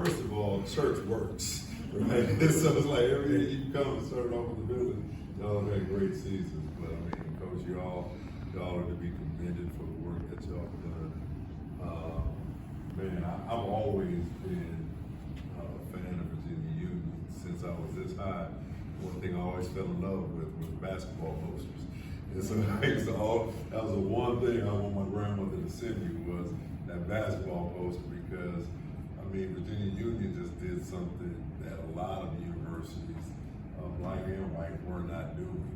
first of all, church works, right? So it's like every year you come and start off with the building, y'all have had great seasons. But I mean, Coach, y'all are to be commended for the work that y'all have done. Man, I've always been a fan of Virginia Union since I was this high. One thing I always fell in love with was basketball posters. And so, that was the one thing I want my grandmother to send me was that basketball poster, because I mean, Virginia Union just did something that a lot of universities, black and white, were not doing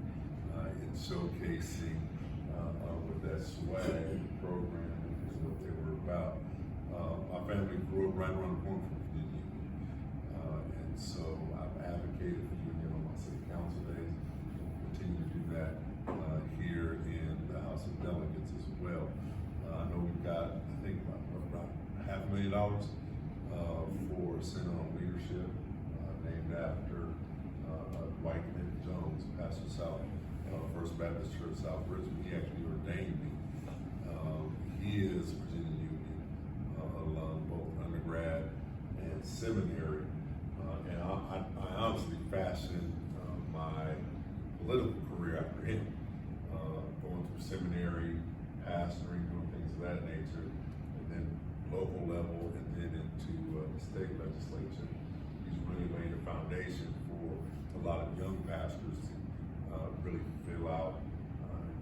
in showcasing with that swag program is what they were about. My family grew up right around the corner from Virginia Union, and so I've advocated for Union on my city council days. We'll continue to do that here in the House of Delegates as well. I know we've got, I think, about $500,000 for Center on Leadership, named after Dwight Clinton Jones, Pastor South, First Baptist Church, South Richmond. He actually ordained me. He is Virginia Union alum, both undergrad and seminary. And I honestly fashioned my political career after him, going through seminary, pastoring, doing things of that nature, and then local level, and then into the state legislature. He's really laid a foundation for a lot of young pastors to really fill out,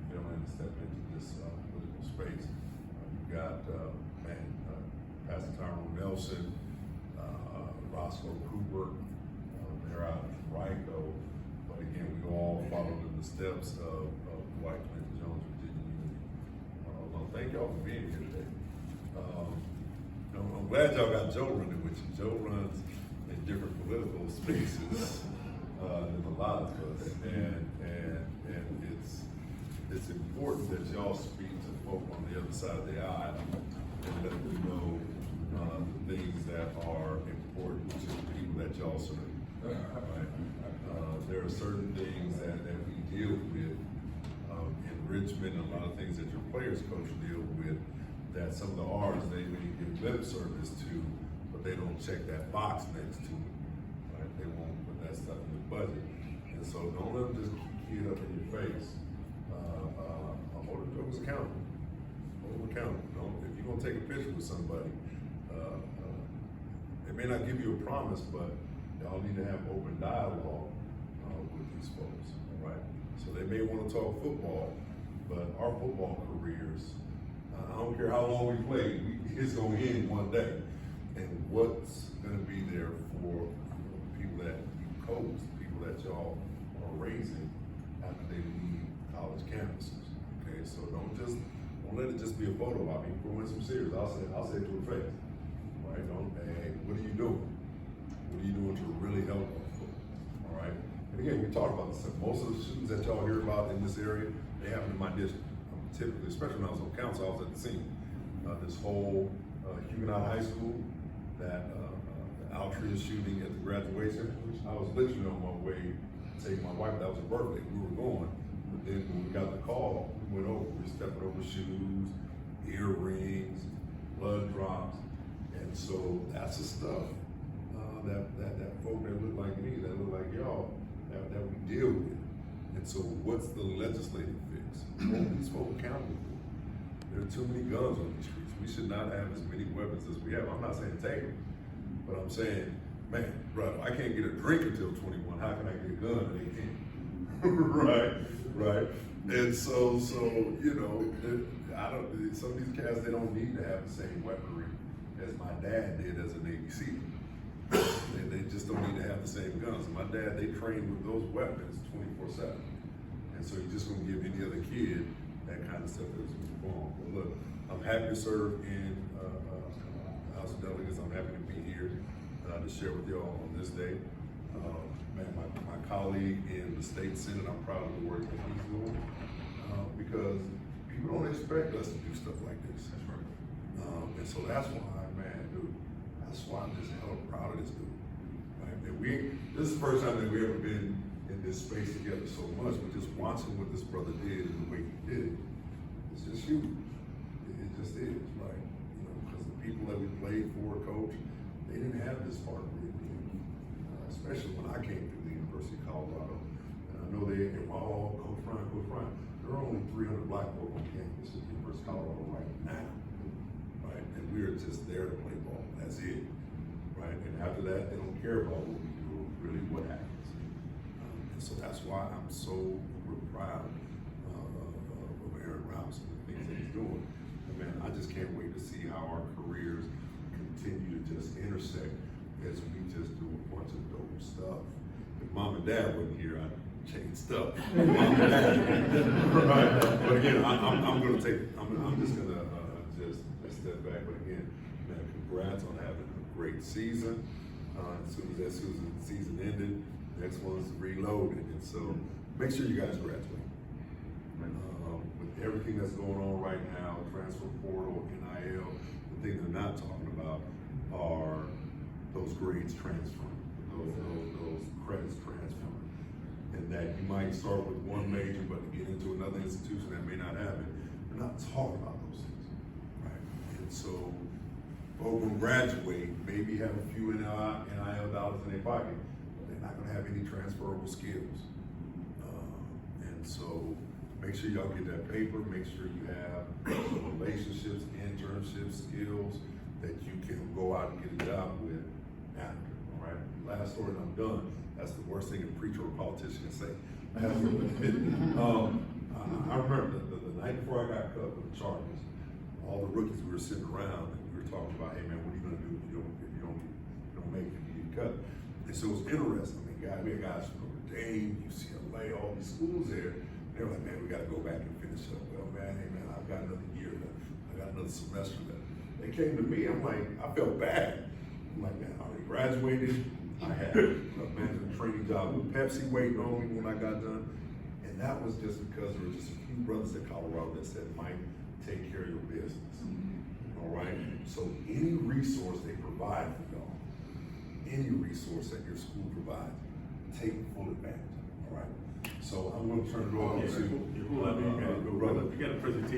fill in, step into this political space. You've got Pastor Tyrone Nelson, Roscoe Cooper, they're out of Rico, but again, we all followed in the steps of Dwight Clinton Jones, Virginia Union. Well, thank y'all for being here today. I'm glad y'all got Joe running with you. Joe runs in different political spaces than a lot of us, and it's important that y'all speak to folk on the other side of the aisle and let them know the things that are important to the people that y'all serve. Right? There are certain things that we deal with in Richmond, and a lot of things that your players coach deal with, that some of the R's they may give lip service to, but they don't check that box next to it. Right? They won't put that stuff in the budget. And so don't let them just key it up in your face. Hold the jokers accountable. Hold them accountable. If you're gonna take a picture with somebody, they may not give you a promise, but y'all need to have open dialogue with these folks, all right? So they may want to talk football, but our football careers, I don't care how long we play, it's going to end one day. And what's going to be there for people that you coach, people that y'all are raising after they leave college campuses, okay? So don't let it just be a photo. I mean, throw in some serious. I'll say it to the face, right? Hey, what are you doing? What are you doing to really help our football, all right? And again, we talked about this. Most of the shootings that y'all hear about in this area, they happen in my district. Typically, especially when I was on council, I was at the scene. This whole Huguenot High School, that Altria shooting at the graduation, I was literally on my way to take my wife. That was her birthday. We were going. But then when we got the call, we went over. We stepped over shoes, earrings, blood drops. And so that's the stuff that folk that look like me, that look like y'all, that we deal with. And so what's the legislative fix? Hold these folk accountable. There are too many guns on these streets. We should not have as many weapons as we have. I'm not saying take them, but I'm saying, man, brother, I can't get a drink until 21. How can I get a gun at 18? right. And so you know, some of these cats, they don't need to have the same weaponry as my dad did as a Navy SEAL. They just don't need to have the same guns. My dad, they trained with those weapons 24/7. And so you're just gonna give any other kid that kind of stuff that's wrong. But look, I'm happy to serve in House of Delegates. I'm happy to be here to share with y'all on this day. Man, my colleague in the state Senate, I'm proud of the work that he's doing because people don't expect us to do stuff like this. That's right. And so that's why, man, dude, that's why I'm just hella proud of this dude. Right? And this is the first time that we've ever been in this space together so much, but just watching what this brother did and the way he did it, it's just huge. It just is, right? You know, because the people that we played for, coach, they didn't have this largest part of it, especially when I came through the University of Colorado. And I know they were all Coach Ryan. There are only 300 black folk on campus at the University of Colorado right now, right? And we're just there to play ball. That's it, right? And after that, they don't care about what we do, really what happens. And so that's why I'm so proud of Aaron Robinson and the things that he's doing. And man, I just can't wait to see how our careers continue to just intersect as we just do a bunch of dope stuff. If mom and dad wasn't here, I'd change stuff. Right? But again, I'm just gonna just step back. But again, man, congrats on having a great season. As soon as that season ended, next one's reloaded. And so make sure you guys graduate. With everything that's going on right now, transfer portal, NIL, the thing they're not talking about are those grades transferring, those credits transferring. And that you might start with one major, but get into another institution that may not have it. We're not talking about those things, right? And so, folks will graduate, maybe have a few NIL dollars in their pocket, but they're not gonna have any transferable skills. And so, make sure y'all get that paper, make sure you have relationships, internships, skills that you can go out and get a job with after, all right? Last story and I'm done. That's the worst thing a preacher or a politician can say. I remember the night before I got cut with the Chargers, all the rookies we were sitting around and we were talking about, hey man, what are you gonna do if you don't make it, you get cut? And so it was interesting. I mean, we had guys from Notre Dame, UCLA, all these schools there. They were like, man, we gotta go back and finish up. Well, man, hey man, I've got another year left. I got another semester left. They came to me, I'm like, I felt bad. I'm like, man, I already graduated. I had a management training job with Pepsi waiting on me when I got done. And that was just because there were just a few brothers in Colorado that said, Mike, take care of your business. All right? So any resource they provide for y'all, any resource that your school provides, take full advantage of it, all right? So I'm gonna turn it over to you got a presentation.